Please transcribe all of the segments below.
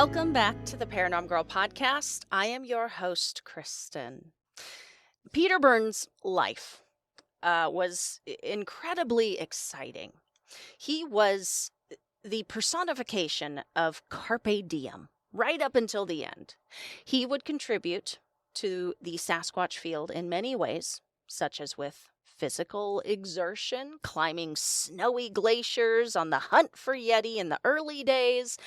Welcome back to the Paranormal Girl podcast. I am your host, Kristen. Peter Byrne's life was incredibly exciting. He was the personification of carpe diem right up until the end. He would contribute to the Sasquatch field in many ways, such as with physical exertion, climbing snowy glaciers on the hunt for Yeti in the early days,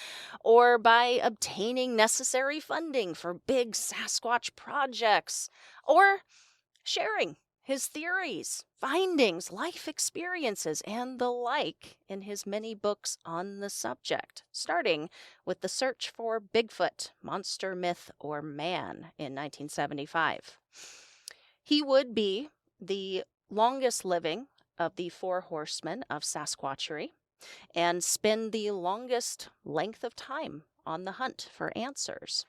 or by obtaining necessary funding for big Sasquatch projects, or sharing his theories, findings, life experiences, and the like in his many books on the subject, starting with The Search for Bigfoot, Monster, Myth, or Man in 1975. He would be the longest living of the 4 Horsemen of Sasquatchery and spend the longest length of time on the hunt for answers,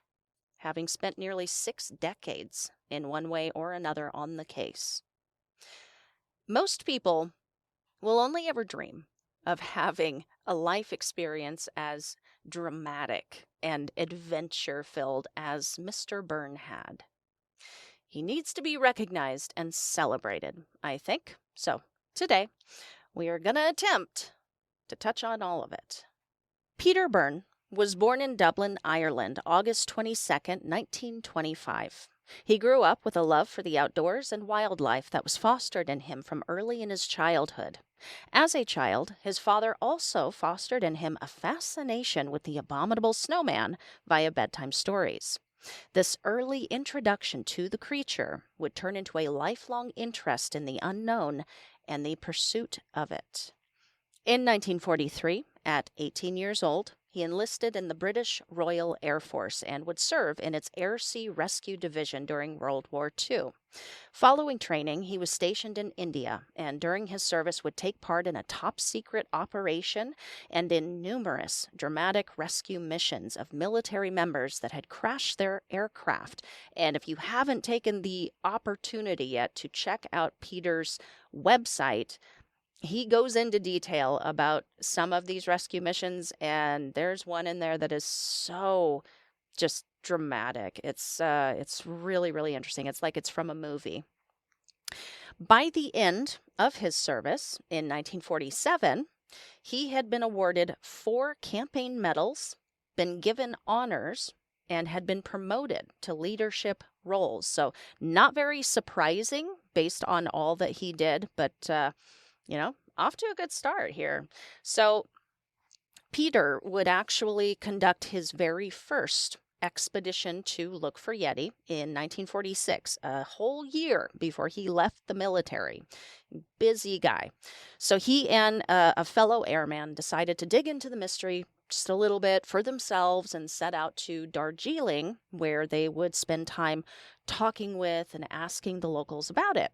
having spent nearly 6 decades in one way or another on the case. Most people will only ever dream of having a life experience as dramatic and adventure-filled as Mr. Byrne had. He needs to be recognized and celebrated, I think. So today, we are going to attempt to touch on all of it. Peter Byrne was born in Dublin, Ireland, August 22nd, 1925. He grew up with a love for the outdoors and wildlife that was fostered in him from early in his childhood. As a child, his father also fostered in him a fascination with the Abominable Snowman via bedtime stories. This early introduction to the creature would turn into a lifelong interest in the unknown and the pursuit of it. In 1943, at 18 years old, he enlisted in the British Royal Air Force and would serve in its Air-Sea Rescue Division during World War II. Following training, he was stationed in India, and during his service would take part in a top-secret operation and in numerous dramatic rescue missions of military members that had crashed their aircraft. And if you haven't taken the opportunity yet to check out Peter's website, he goes into detail about some of these rescue missions, and there's one in there that is so just dramatic. It's really, really interesting. It's like it's from a movie. By the end of his service in 1947, he had been awarded 4 campaign medals, been given honors, and had been promoted to leadership roles. So not very surprising based on all that he did, but off to a good start here. So Peter would actually conduct his very first expedition to look for Yeti in 1946, a whole year before he left the military. Busy guy. So he and a fellow airman decided to dig into the mystery just a little bit for themselves and set out to Darjeeling, where they would spend time talking with and asking the locals about it.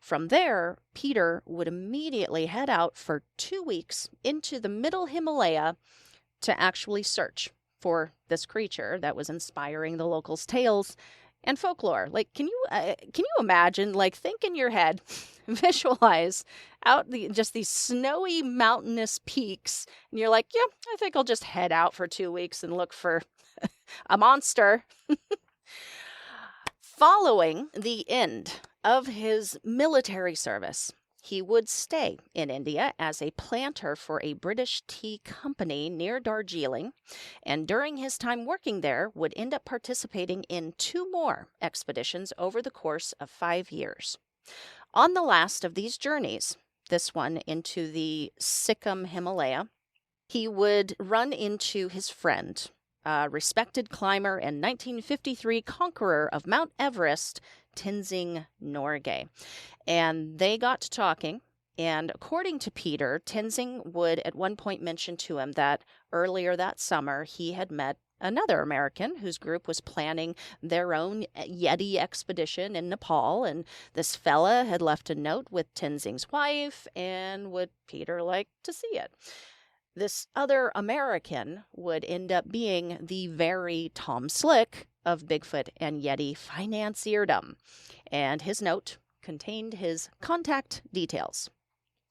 From there, Peter would immediately head out for 2 weeks into the middle Himalaya to actually search for this creature that was inspiring the locals' tales and folklore. Like, can you imagine, like, think in your head, visualize out just these snowy mountainous peaks, and you're like, yeah, I think I'll just head out for 2 weeks and look for a monster. Following the end of his military service, he would stay in India as a planter for a British tea company near Darjeeling, and during his time working there would end up participating in 2 more expeditions over the course of 5 years. On the last of these journeys, this one into the Sikkim Himalaya, he would run into his friend, a respected climber and 1953 conqueror of Mount Everest, Tenzing Norgay. And they got to talking, and according to Peter, Tenzing would at one point mention to him that earlier that summer he had met another American whose group was planning their own Yeti expedition in Nepal, and this fella had left a note with Tenzing's wife, and would Peter like to see it? This other American would end up being the very Tom Slick of Bigfoot and Yeti financierdom, and his note contained his contact details.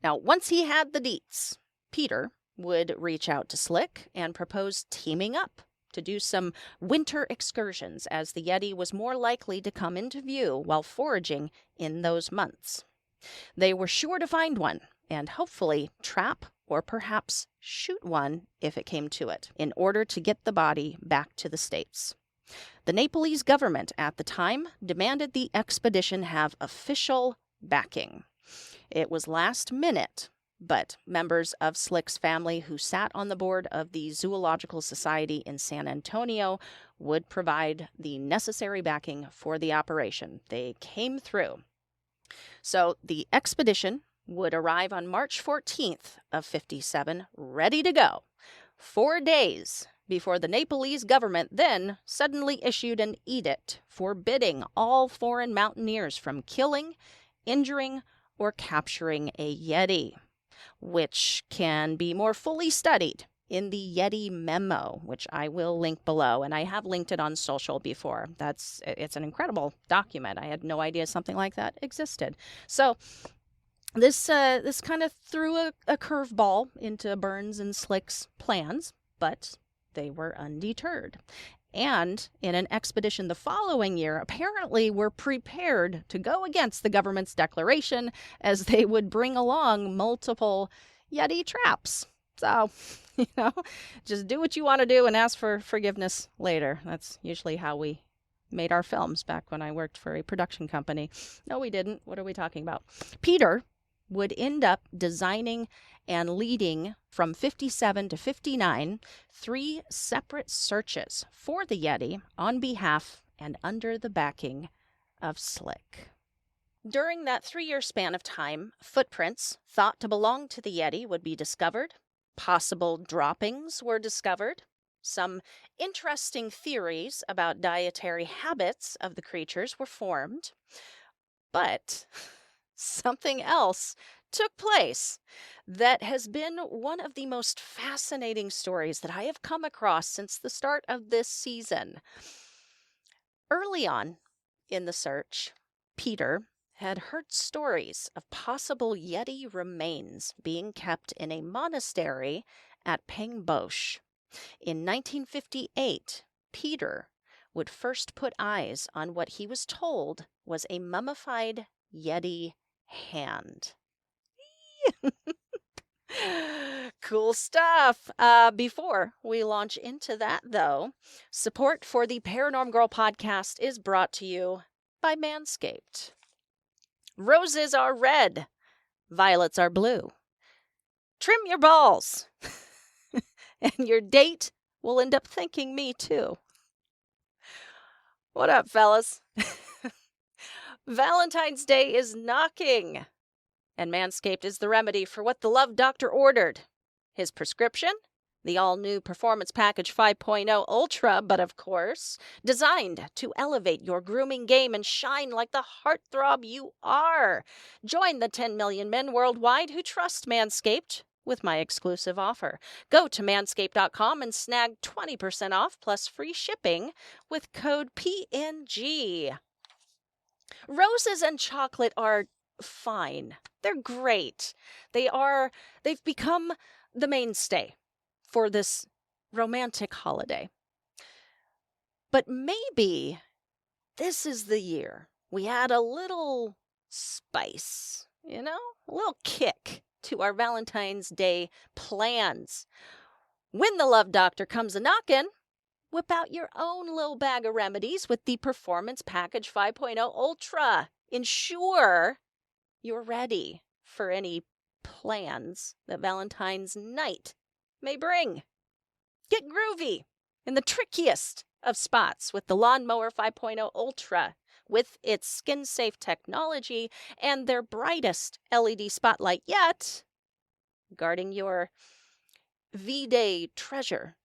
Now, once he had the deets, Peter would reach out to Slick and propose teaming up to do some winter excursions, as the Yeti was more likely to come into view while foraging in those months. They were sure to find one and hopefully trap or perhaps shoot one if it came to it, in order to get the body back to the States. The Nepalese government at the time demanded the expedition have official backing. It was last minute, but members of Slick's family who sat on the board of the Zoological Society in San Antonio would provide the necessary backing for the operation. They came through. So the expedition would arrive on March 14th of 57, ready to go, 4 days before the Nepalese government then suddenly issued an edict forbidding all foreign mountaineers from killing, injuring, or capturing a Yeti, which can be more fully studied in the Yeti memo, which I will link below, and I have linked it on social before. It's an incredible document. I had no idea something like that existed. So this kind of threw a curveball into Byrne's and Slick's plans, but they were undeterred. And in an expedition the following year, apparently were prepared to go against the government's declaration, as they would bring along multiple Yeti traps. So, just do what you want to do and ask for forgiveness later. That's usually how we made our films back when I worked for a production company. No, we didn't. What are we talking about? Peter would end up designing and leading from 57 to 59 3 separate searches for the Yeti on behalf and under the backing of Slick. During that 3-year span of time, footprints thought to belong to the Yeti would be discovered. Possible droppings were discovered. Some interesting theories about dietary habits of the creatures were formed. But something else took place that has been one of the most fascinating stories that I have come across since the start of this season. Early on in the search, Peter had heard stories of possible Yeti remains being kept in a monastery at Pangboche. In 1958, Peter would first put eyes on what he was told was a mummified Yeti hand. Cool stuff. Before we launch into that, though, support for the Paranorm Girl podcast is brought to you by Manscaped. Roses are red, violets are blue. Trim your balls, and your date will end up thanking me too. What up, fellas? Valentine's Day is knocking, and Manscaped is the remedy for what the Love Doctor ordered. His prescription? The all-new Performance Package 5.0 Ultra, but of course, designed to elevate your grooming game and shine like the heartthrob you are. Join the 10 million men worldwide who trust Manscaped with my exclusive offer. Go to manscaped.com and snag 20% off plus free shipping with code PNG. Roses and chocolate are fine. They're great. They've become the mainstay for this romantic holiday. But maybe this is the year we add a little spice, a little kick to our Valentine's Day plans. When the Love Doctor comes a-knockin', whip out your own little bag of remedies with the Performance Package 5.0 Ultra. Ensure you're ready for any plans that Valentine's night may bring. Get groovy in the trickiest of spots with the Lawnmower 5.0 Ultra, with its skin-safe technology and their brightest LED spotlight yet, guarding your V-Day treasure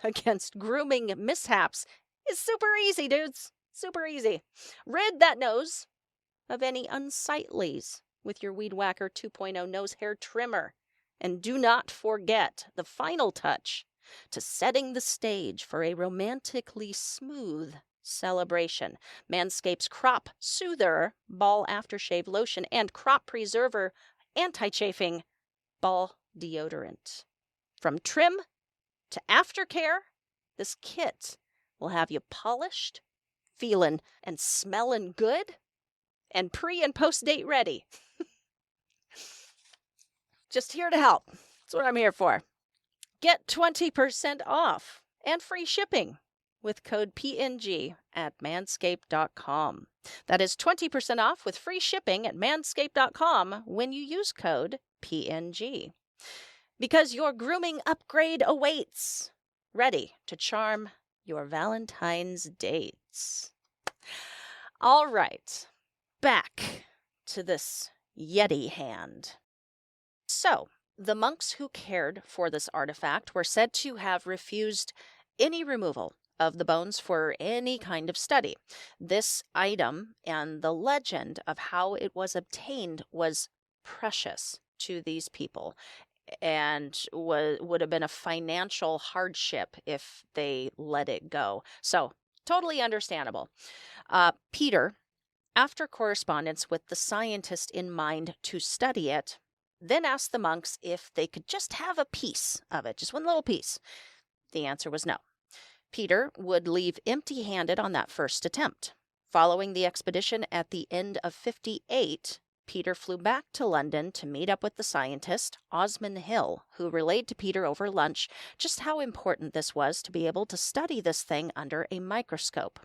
against grooming mishaps is super easy, dudes. Super easy. Rid that nose of any unsightlies with your Weed Whacker 2.0 nose hair trimmer. And do not forget the final touch to setting the stage for a romantically smooth celebration. Manscaped's Crop Soother Ball Aftershave Lotion and Crop Preserver Anti-Chafing Ball Deodorant. From trim to aftercare This kit will have you polished, feeling and smelling good, and pre- and post-date ready. Just here to help. That's what I'm here for. Get 20% off and free shipping with code PNG at manscaped.com. That is 20% off with free shipping at manscaped.com when you use code PNG. Because your grooming upgrade awaits, ready to charm your Valentine's dates. All right, back to this Yeti hand. So, the monks who cared for this artifact were said to have refused any removal of the bones for any kind of study. This item and the legend of how it was obtained was precious to these people and would have been a financial hardship if they let it go. So, totally understandable. Peter, after correspondence with the scientist in mind to study it, then asked the monks if they could just have a piece of it, just one little piece. The answer was no. Peter would leave empty-handed on that first attempt. Following the expedition at the end of 58, Peter flew back to London to meet up with the scientist, Osman Hill, who relayed to Peter over lunch just how important this was to be able to study this thing under a microscope.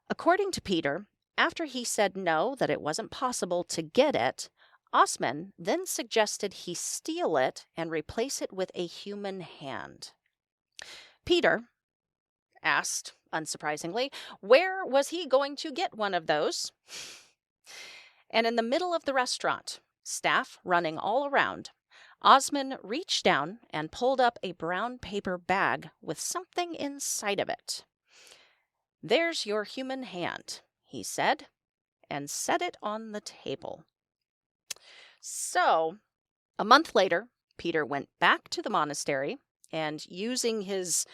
According to Peter, after he said no, that it wasn't possible to get it, Osman then suggested he steal it and replace it with a human hand. Peter asked, unsurprisingly, where was he going to get one of those? And in the middle of the restaurant, staff running all around, Osman reached down and pulled up a brown paper bag with something inside of it. "There's your human hand," he said, and set it on the table. So, a month later, Peter went back to the monastery and, using his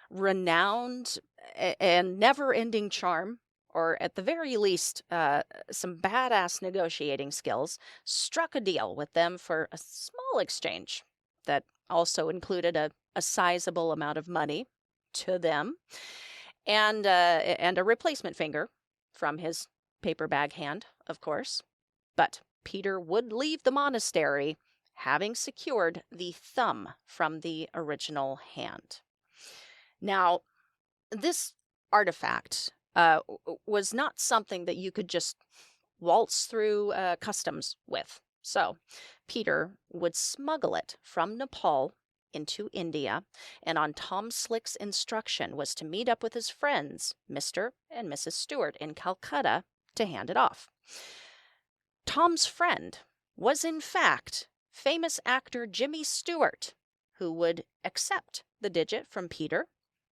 renowned and never-ending charm, or at the very least, some badass negotiating skills, struck a deal with them for a small exchange that also included a sizable amount of money to them and a replacement finger from his paper bag hand, of course. But Peter would leave the monastery having secured the thumb from the original hand. Now, this artifact was not something that you could just waltz through customs with. So, Peter would smuggle it from Nepal into India, and on Tom Slick's instruction was to meet up with his friends, Mr. and Mrs. Stewart, in Calcutta to hand it off. Tom's friend was, in fact, famous actor Jimmy Stewart, who would accept the digit from Peter.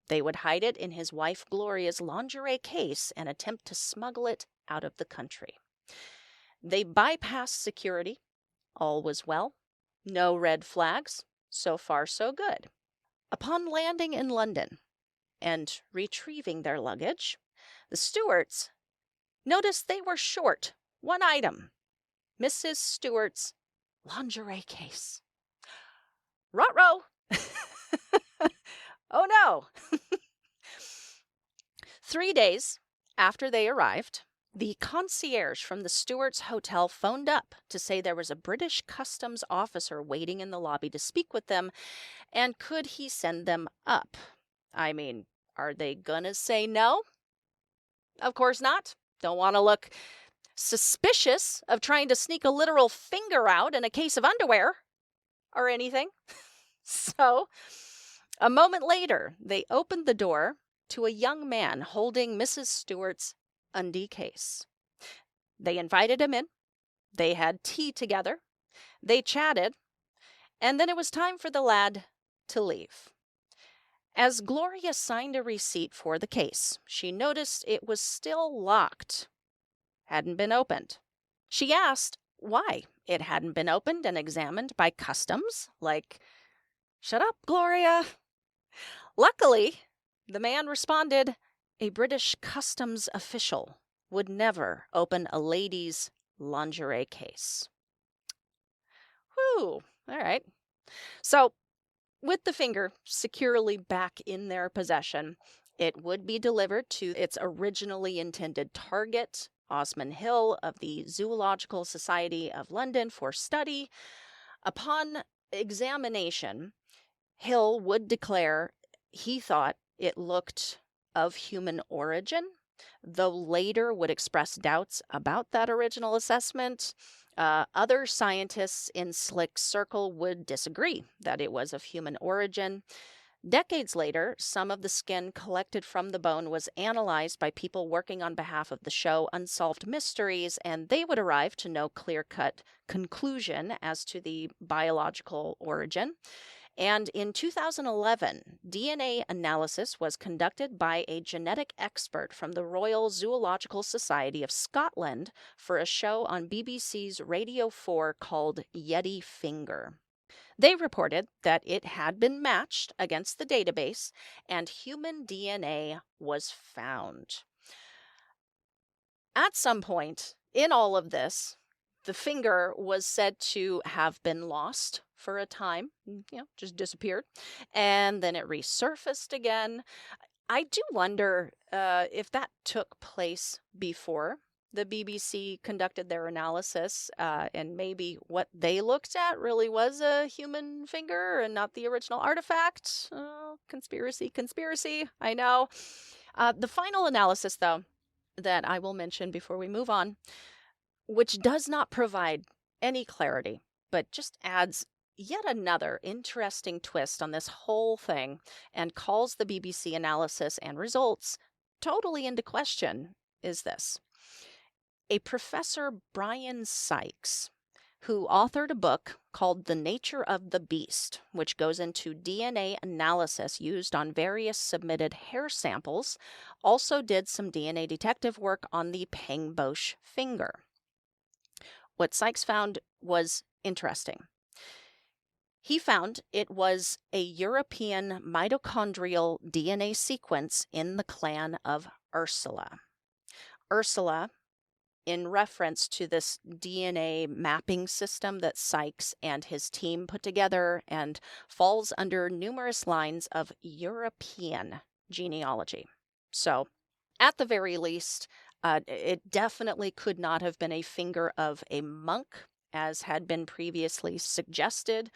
They would hide it in his wife Gloria's lingerie case and attempt to smuggle it out of the country. They bypassed security. All was well. No red flags. So far, so good. Upon landing in London and retrieving their luggage, the Stewarts noticed they were short one item: Mrs. Stewart's lingerie case. Ruh-roh! Oh no! 3 days after they arrived, the concierge from the Stewart's hotel phoned up to say there was a British customs officer waiting in the lobby to speak with them, and could he send them up? I mean, are they gonna say no? Of course not. Don't want to look suspicious of trying to sneak a literal finger out in a case of underwear or anything. So, a moment later, they opened the door to a young man holding Mrs. Stewart's undie case. They invited him in. They had tea together. They chatted. And then it was time for the lad to leave. As Gloria signed a receipt for the case, she noticed it was still locked. Hadn't been opened. She asked why it hadn't been opened and examined by customs. Like, shut up, Gloria. Luckily, the man responded, a British customs official would never open a lady's lingerie case. Whew, all right. So, With the finger securely back in their possession, it would be delivered to its originally intended target, Osman Hill of the Zoological Society of London, for study. Upon examination, Hill would declare he thought it looked of human origin, though later would express doubts about that original assessment. Other scientists in Slick's circle would disagree that it was of human origin. Decades later, some of the skin collected from the bone was analyzed by people working on behalf of the show Unsolved Mysteries, and they would arrive to no clear-cut conclusion as to the biological origin. And in 2011, DNA analysis was conducted by a genetic expert from the Royal Zoological Society of Scotland for a show on BBC's Radio 4 called Yeti Finger. They reported that it had been matched against the database and human DNA was found. At some point in all of this, the finger was said to have been lost for a time, just disappeared, and then it resurfaced again. I do wonder if that took place before the BBC conducted their analysis, and maybe what they looked at really was a human finger and not the original artifact. Oh, conspiracy, I know. The final analysis, though, that I will mention before we move on, which does not provide any clarity, but just adds yet another interesting twist on this whole thing and calls the BBC analysis and results totally into question, is this. A Professor Brian Sykes, who authored a book called The Nature of the Beast, which goes into DNA analysis used on various submitted hair samples, also did some DNA detective work on the Pangboche finger. What Sykes found was interesting. He found it was a European mitochondrial DNA sequence in the clan of Ursula. Ursula, in reference to this DNA mapping system that Sykes and his team put together and falls under numerous lines of European genealogy. So, at the very least, it definitely could not have been a finger of a monk, as had been previously suggested.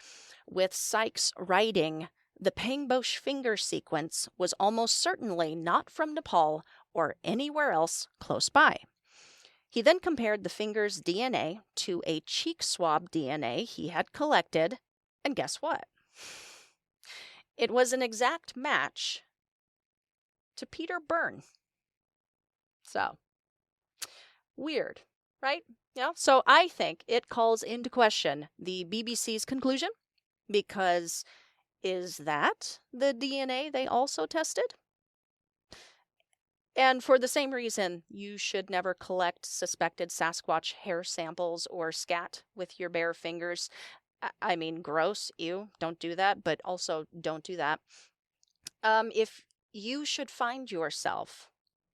With Sykes writing, the Pangboche finger sequence was almost certainly not from Nepal or anywhere else close by. He then compared the finger's DNA to a cheek swab DNA he had collected, and guess what? It was an exact match to Peter Byrne. So, weird, right? So I think it calls into question the BBC's conclusion, because is that the DNA they also tested? And for the same reason, you should never collect suspected Sasquatch hair samples or scat with your bare fingers. I mean, gross, ew, don't do that, but also don't do that. If you should find yourself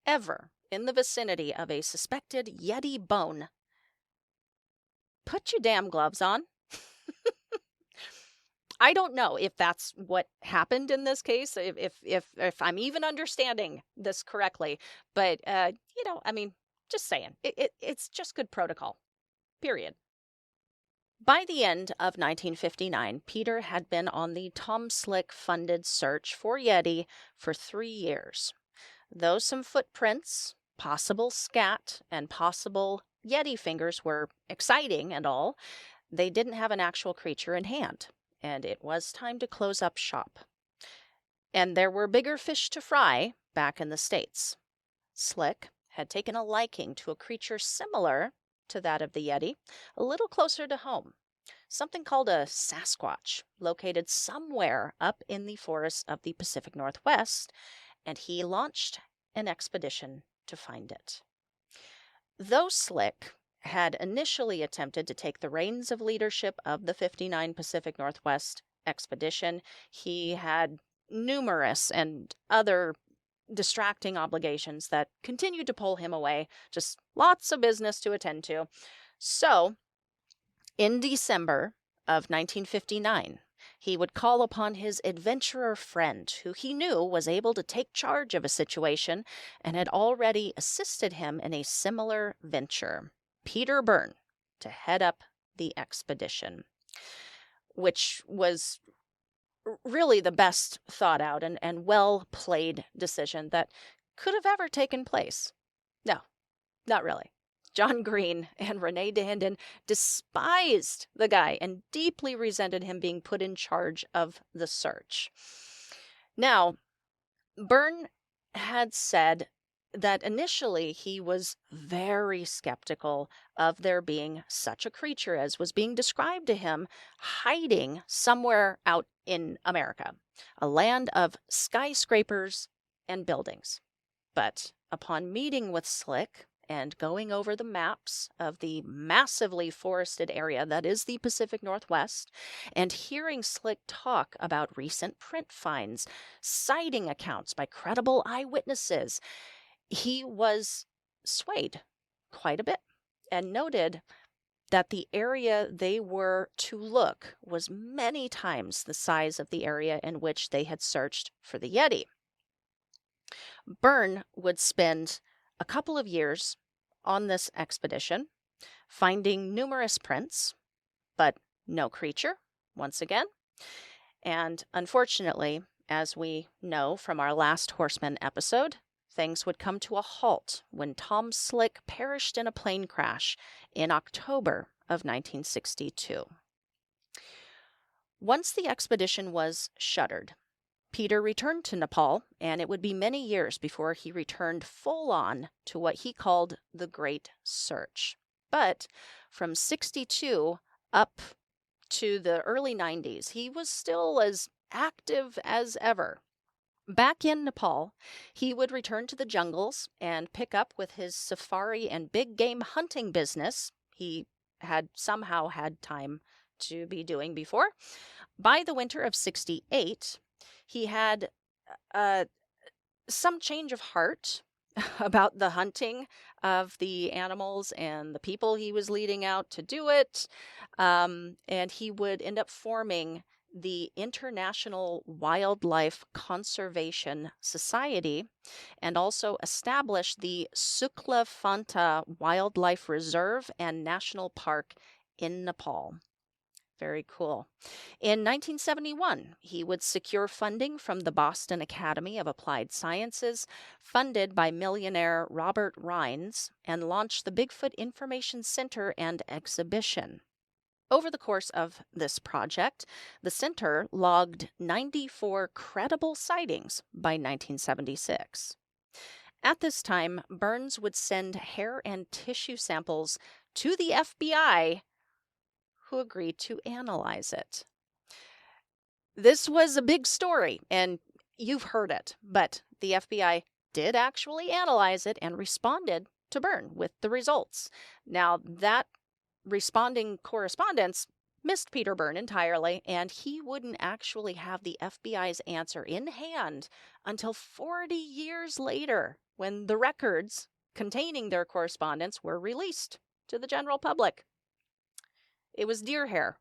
ever in the vicinity of a suspected Yeti bone, put your damn gloves on. I don't know if that's what happened in this case, if I'm even understanding this correctly, but I mean, just saying, it's just good protocol, period. By the end of 1959, Peter had been on the Tom Slick-funded search for Yeti for 3 years. Though some footprints, possible scat, and possible Yeti fingers were exciting and all, they didn't have an actual creature in hand, and it was time to close up shop. And there were bigger fish to fry back in the States. Slick had taken a liking to a creature similar to that of the Yeti, a little closer to home, something called a Sasquatch, located somewhere up in the forests of the Pacific Northwest, and he launched an expedition to find it. Though Slick had initially attempted to take the reins of leadership of the 59 Pacific Northwest expedition, he had numerous and other distracting obligations that continued to pull him away, just lots of business to attend to. So, in December of 1959, he would call upon his adventurer friend, who he knew was able to take charge of a situation and had already assisted him in a similar venture, Peter Byrne, to head up the expedition, which was really the best thought out and well played decision that could have ever taken place. No, not really. John Green and Renee Dahinden despised the guy and deeply resented him being put in charge of the search. Now, Byrne had said that initially he was very skeptical of there being such a creature as was being described to him hiding somewhere out in America, a land of skyscrapers and buildings. But upon meeting with Slick and going over the maps of the massively forested area that is the Pacific Northwest, and hearing Slick talk about recent print finds, sighting accounts by credible eyewitnesses, he was swayed quite a bit and noted that the area they were to look was many times the size of the area in which they had searched for the Yeti. Byrne would spend a couple of years on this expedition, finding numerous prints, but no creature, once again. And unfortunately, as we know from our last Horsemen episode, things would come to a halt when Tom Slick perished in a plane crash in October of 1962. Once the expedition was shuttered, Peter returned to Nepal, and it would be many years before he returned full on to what he called the Great Search. But from 62 up to the early 90s, he was still as active as ever. Back in Nepal, he would return to the jungles and pick up with his safari and big game hunting business he had somehow had time to be doing before. By the winter of 68, he had some change of heart about the hunting of the animals and the people he was leading out to do it. And he would end up forming the International Wildlife Conservation Society and also establish the Sukla Phanta Wildlife Reserve and National Park in Nepal. Very cool. In 1971, he would secure funding from the Boston Academy of Applied Sciences, funded by millionaire Robert Rines, and launch the Bigfoot Information Center and Exhibition. Over the course of this project, the center logged 94 credible sightings by 1976. At this time, Burns would send hair and tissue samples to the FBI, who agreed to analyze it. This was a big story, and you've heard it, but the FBI did actually analyze it and responded to Byrne with the results. Now, that responding correspondence missed Peter Byrne entirely, and he wouldn't actually have the FBI's answer in hand until 40 years later, when the records containing their correspondence were released to the general public. It was deer hair.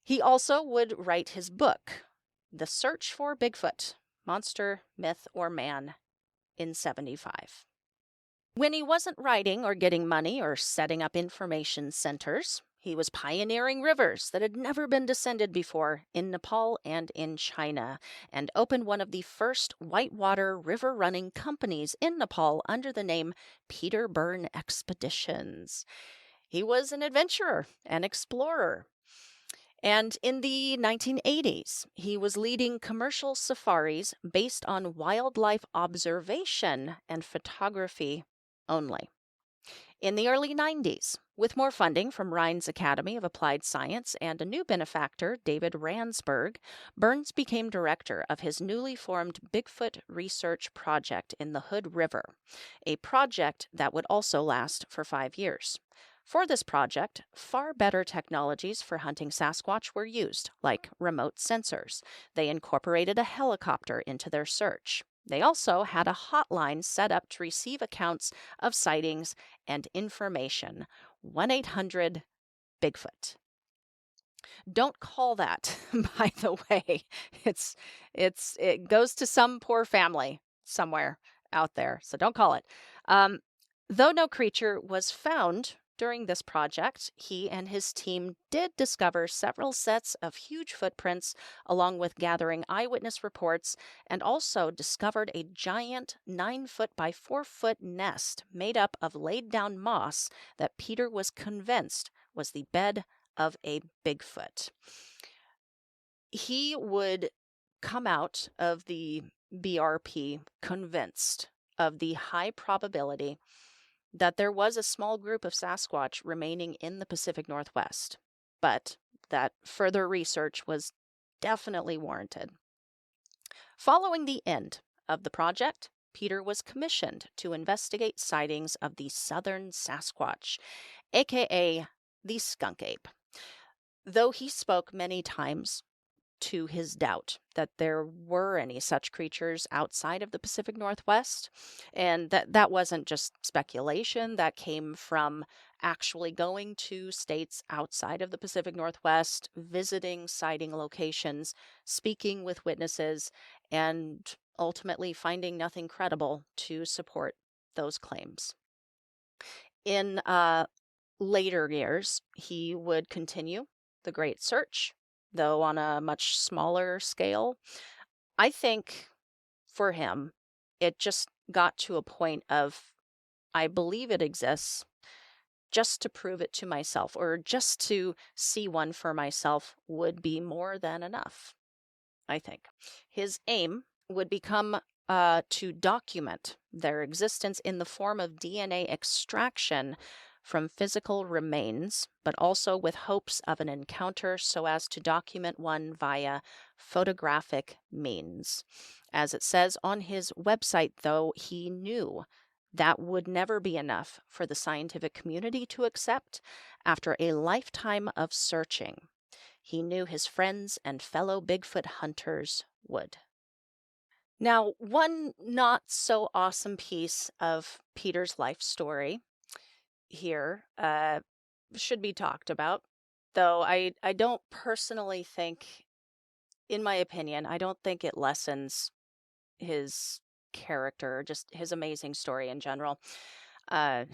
He also would write his book, The Search for Bigfoot, Monster, Myth, or Man, in 75. When he wasn't writing or getting money or setting up information centers, he was pioneering rivers that had never been descended before in Nepal and in China, and opened one of the first whitewater river running companies in Nepal under the name Peter Byrne Expeditions. He was an adventurer and explorer. And in the 1980s, he was leading commercial safaris based on wildlife observation and photography only. In the early 90s, with more funding from Rines Academy of Applied Science and a new benefactor, David Ransberg, Burns became director of his newly formed Bigfoot Research Project in the Hood River, a project that would also last for 5 years. For this project, far better technologies for hunting Sasquatch were used, like remote sensors. They incorporated a helicopter into their search. They also had a hotline set up to receive accounts of sightings and information, 1-800-BIGFOOT. Don't call that, by the way. It's it goes to some poor family somewhere out there, so don't call it. Um, though no creature was found during this project, he and his team did discover several sets of huge footprints, along with gathering eyewitness reports, and also discovered a giant 9 foot by 4 foot nest made up of laid down moss that Peter was convinced was the bed of a Bigfoot. He would come out of the BRP convinced of the high probability that there was a small group of Sasquatch remaining in the Pacific Northwest, but that further research was definitely warranted. Following the end of the project, Peter was commissioned to investigate sightings of the southern Sasquatch, aka the skunk ape. Though he spoke many times to his doubt that there were any such creatures outside of the Pacific Northwest, and that wasn't just speculation, that came from actually going to states outside of the Pacific Northwest, visiting sighting locations, speaking with witnesses, and ultimately finding nothing credible to support those claims. In later years, he would continue the Great Search, though on a much smaller scale. I think for him, it just got to a point of, I believe it exists, just to prove it to myself, or just to see one for myself would be more than enough, I think. His aim would become to document their existence in the form of DNA extraction from physical remains, but also with hopes of an encounter so as to document one via photographic means. As it says on his website, though, he knew that would never be enough for the scientific community to accept after a lifetime of searching. He knew his friends and fellow Bigfoot hunters would. Now, one not so awesome piece of Peter's life story here should be talked about, though I don't personally think, in my opinion, I don't think it lessens his character, just his amazing story in general. Uh,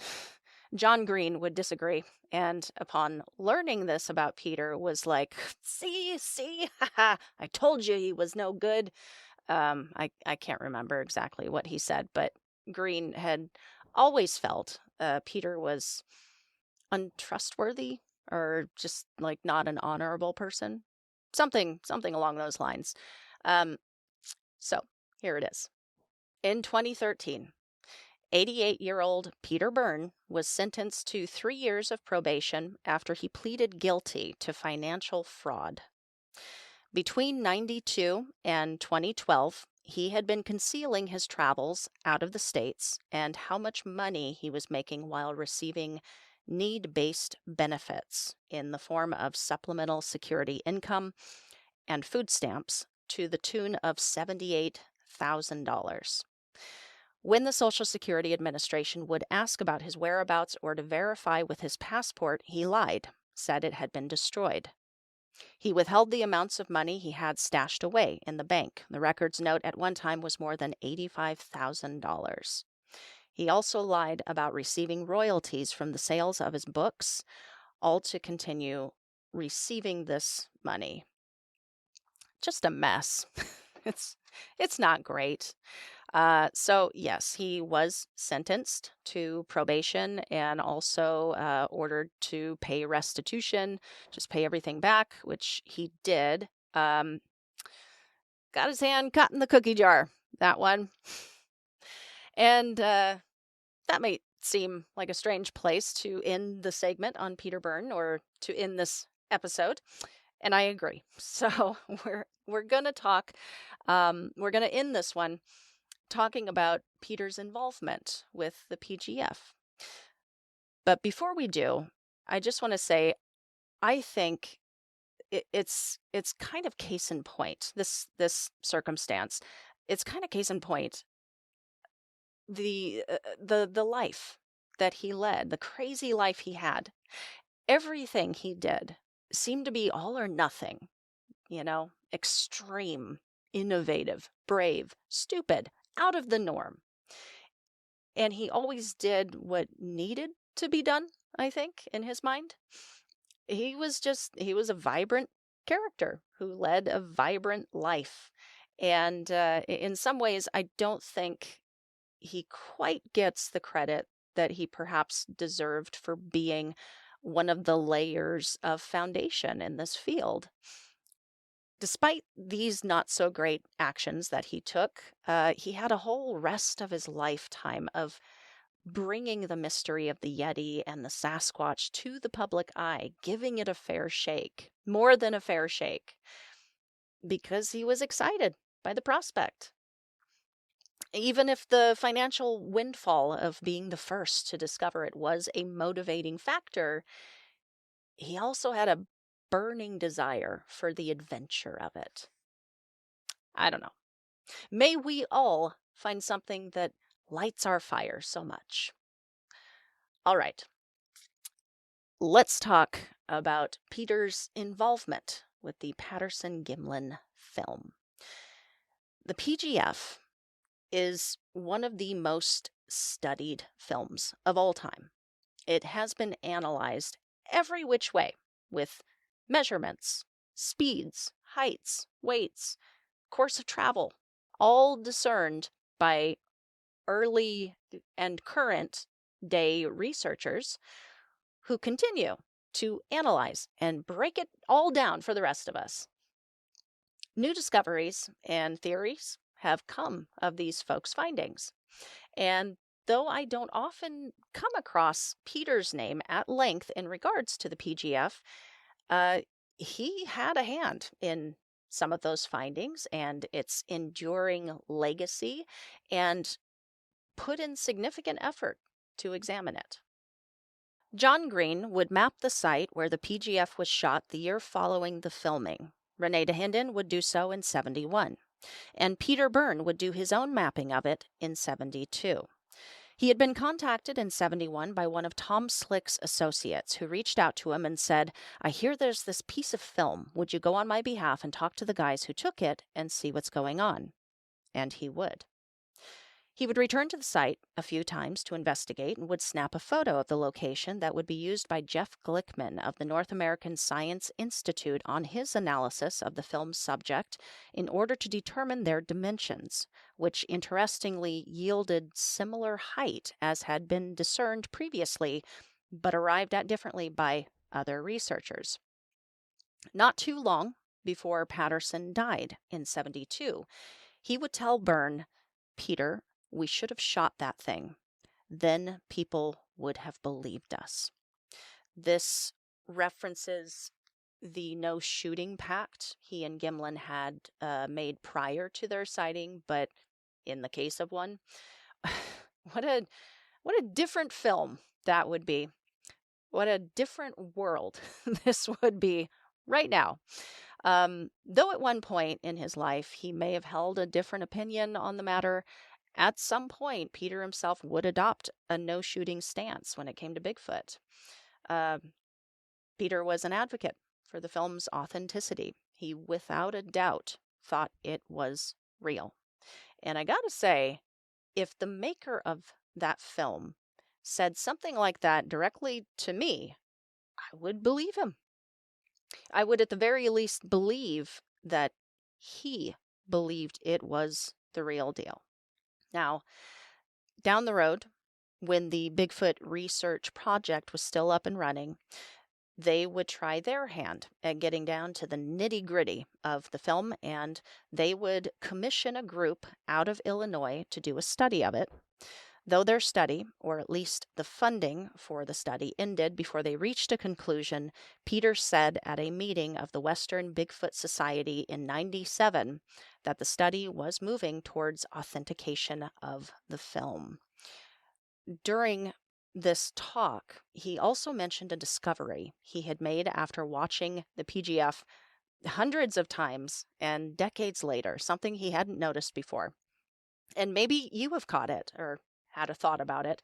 John Green would disagree, and upon learning this about Peter, was like, see, haha, I told you he was no good. I can't remember exactly what he said, but Green had always felt Peter was untrustworthy, or just like not an honorable person, something along those lines. So here it is. In 2013, 88-year-old Peter Byrne was sentenced to 3 years of probation after he pleaded guilty to financial fraud. Between 92 and 2012, he had been concealing his travels out of the States and how much money he was making while receiving need-based benefits in the form of supplemental security income and food stamps to the tune of $78,000. When the Social Security Administration would ask about his whereabouts or to verify with his passport, he lied, said it had been destroyed. He withheld the amounts of money he had stashed away in the bank. The records note at one time was more than $85,000. He also lied about receiving royalties from the sales of his books, all to continue receiving this money. Just a mess. It's not great. So yes, he was sentenced to probation and also ordered to pay restitution, just pay everything back, which he did. Got his hand caught in the cookie jar, that one. And that may seem like a strange place to end the segment on Peter Byrne, or to end this episode, and I agree. So we're gonna talk. We're gonna end this one talking about Peter's involvement with the PGF. But before we do, I just want to say, I think it's kind of case in point, this circumstance. It's kind of case in point, the life that he led, the crazy life he had. Everything he did seemed to be all or nothing, extreme, innovative, brave, stupid, out of the norm. And he always did what needed to be done, I think, in his mind. He was a vibrant character who led a vibrant life. And in some ways, I don't think he quite gets the credit that he perhaps deserved for being one of the layers of foundation in this field. Despite these not so great actions that he took, he had a whole rest of his lifetime of bringing the mystery of the Yeti and the Sasquatch to the public eye, giving it a fair shake, more than a fair shake, because he was excited by the prospect. Even if the financial windfall of being the first to discover it was a motivating factor, he also had a burning desire for the adventure of it. I don't know. May we all find something that lights our fire so much. All right. Let's talk about Peter's involvement with the Patterson-Gimlin film. The PGF is one of the most studied films of all time. It has been analyzed every which way with measurements, speeds, heights, weights, course of travel, all discerned by early and current day researchers who continue to analyze and break it all down for the rest of us. New discoveries and theories have come of these folks' findings. And though I don't often come across Peter's name at length in regards to the PGF, he had a hand in some of those findings and its enduring legacy, and put in significant effort to examine it. John Green would map the site where the PGF was shot the year following the filming. René de Hinden would do so in 71, and Peter Byrne would do his own mapping of it in 72. He had been contacted in 71 by one of Tom Slick's associates who reached out to him and said, "I hear there's this piece of film. Would you go on my behalf and talk to the guys who took it and see what's going on?" And he would. He would return to the site a few times to investigate and would snap a photo of the location that would be used by Jeff Glickman of the North American Science Institute on his analysis of the film's subject in order to determine their dimensions, which interestingly yielded similar height as had been discerned previously, but arrived at differently by other researchers. Not too long before Patterson died in 72, he would tell Byrne, "Peter, we should have shot that thing. Then people would have believed us." This references the no shooting pact he and Gimlin had made prior to their sighting, but in the case of one, what a different film that would be. What a different world this would be right now. Though at one point in his life he may have held a different opinion on the matter, at some point Peter himself would adopt a no-shooting stance when it came to Bigfoot. Peter was an advocate for the film's authenticity. He, without a doubt, thought it was real. And I gotta say, if the maker of that film said something like that directly to me, I would believe him. I would at the very least believe that he believed it was the real deal. Now, down the road, when the Bigfoot research project was still up and running, they would try their hand at getting down to the nitty-gritty of the film, and they would commission a group out of Illinois to do a study of it. Though their study, or at least the funding for the study, ended before they reached a conclusion, Peter said at a meeting of the Western Bigfoot Society in 97 that the study was moving towards authentication of the film. During this talk, he also mentioned a discovery he had made after watching the PGF hundreds of times and decades later, something he hadn't noticed before. And maybe you have caught it or had a thought about it,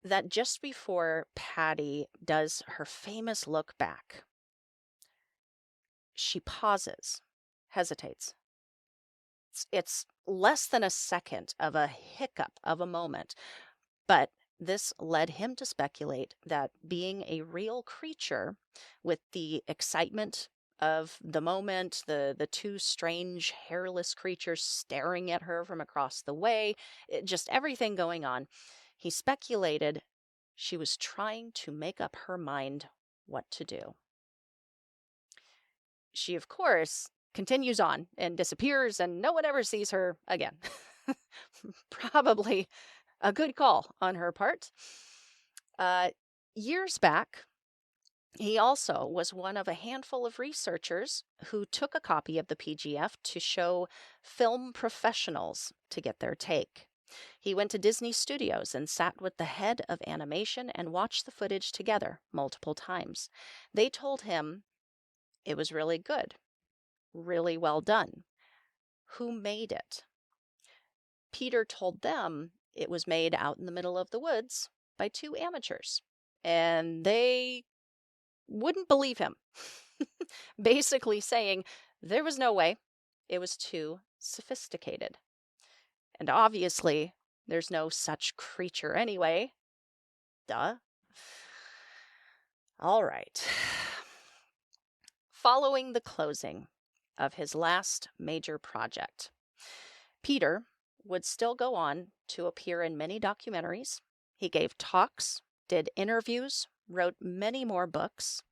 that just before Patty does her famous look back, She pauses, hesitates. It's less than a second of a hiccup of a moment, but this led him to speculate that being a real creature with the excitement of the moment, the two strange hairless creatures staring at her from across the way, just everything going on, he speculated she was trying to make up her mind what to do. She, of course, continues on and disappears, and no one ever sees her again. Probably a good call on her part. Years back, he also was one of a handful of researchers who took a copy of the PGF to show film professionals to get their take. He went to Disney Studios and sat with the head of animation and watched the footage together multiple times. They told him it was really good, really well done. Who made it? Peter told them it was made out in the middle of the woods by two amateurs, and they wouldn't believe him, basically saying there was no way, it was too sophisticated. And obviously, there's no such creature anyway. Duh. All right. Following the closing of his last major project, Peter would still go on to appear in many documentaries. He gave talks, did interviews, wrote many more books.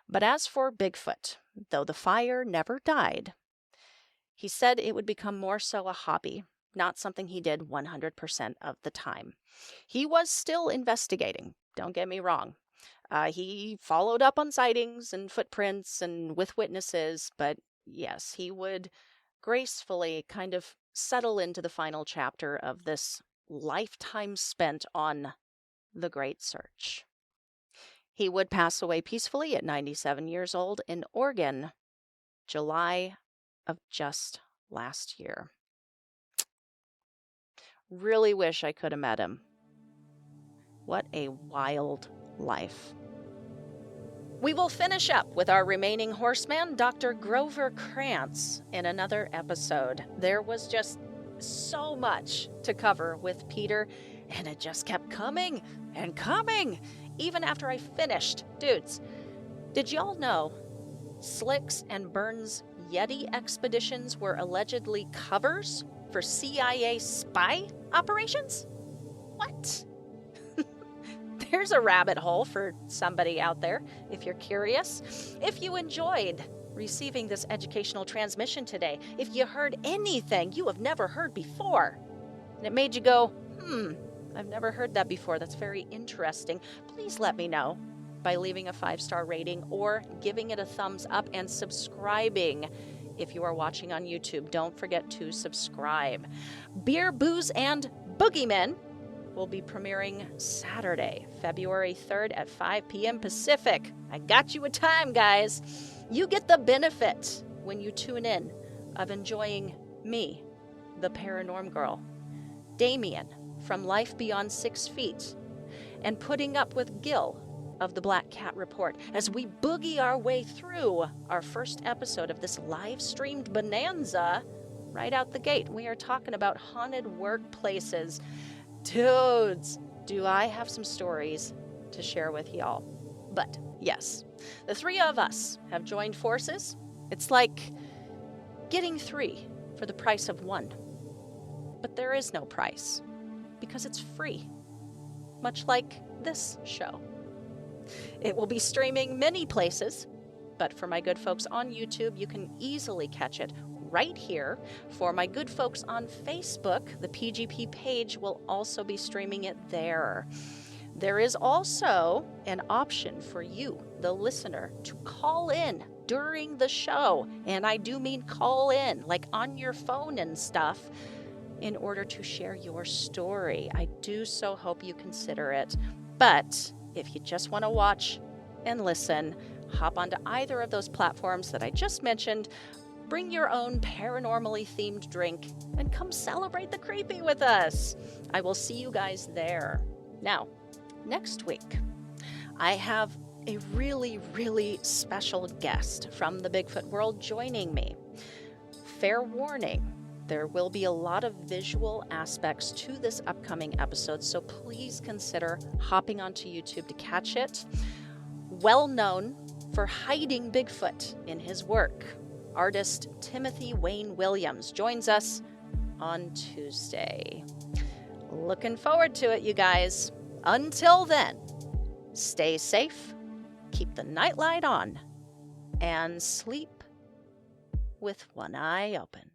But as for Bigfoot, though the fire never died, he said it would become more so a hobby, not something he did 100% of the time. He was still investigating, don't get me wrong. He followed up on sightings and footprints and with witnesses, but yes, he would gracefully kind of settle into the final chapter of this lifetime spent on the Great Search. He would pass away peacefully at 97 years old in Oregon, July of just last year. Really wish I could have met him. What a wild life. We will finish up with our remaining horseman, Dr. Grover Krantz, in another episode. There was just so much to cover with Peter, and it just kept coming and coming, even after I finished. Dudes, did y'all know Slick's and Byrne's Yeti expeditions were allegedly covers for CIA spy operations? What? There's a rabbit hole for somebody out there, if you're curious. If you enjoyed receiving this educational transmission today, if you heard anything you have never heard before, and it made you go, I've never heard that before, that's very interesting, please let me know by leaving a 5-star rating or giving it a thumbs up and subscribing. If you are watching on YouTube, don't forget to subscribe. Beer, Booze, and Boogeymen will be premiering Saturday, February 3rd at 5 p.m. Pacific. I got you a time, guys. You get the benefit when you tune in of enjoying me, the Paranorm Girl, Damien from Life Beyond 6 Feet, and putting up with Gil of the Black Cat Report as we boogie our way through our first episode of this live-streamed bonanza right out the gate. We are talking about haunted workplaces. Dudes, do I have some stories to share with y'all. But yes, the three of us have joined forces. It's like getting 3 for the price of 1. But there is no price because it's free, much like this show. It will be streaming many places, but for my good folks on YouTube, you can easily catch it right here. For my good folks on Facebook, the PGP page will also be streaming it there. There is also an option for you, the listener, to call in during the show. And I do mean call in, like on your phone and stuff, in order to share your story. I do so hope you consider it. But if you just want to watch and listen, hop onto either of those platforms that I just mentioned, bring your own paranormally themed drink, and come celebrate the creepy with us. I will see you guys there. Now, next week, I have a really, really special guest from the Bigfoot world joining me. Fair warning, there will be a lot of visual aspects to this upcoming episode, so please consider hopping onto YouTube to catch it. Well known for hiding Bigfoot in his work, artist Timothy Wayne Williams joins us on Tuesday. Looking forward to it, you guys. Until then, stay safe, keep the nightlight on, and sleep with one eye open.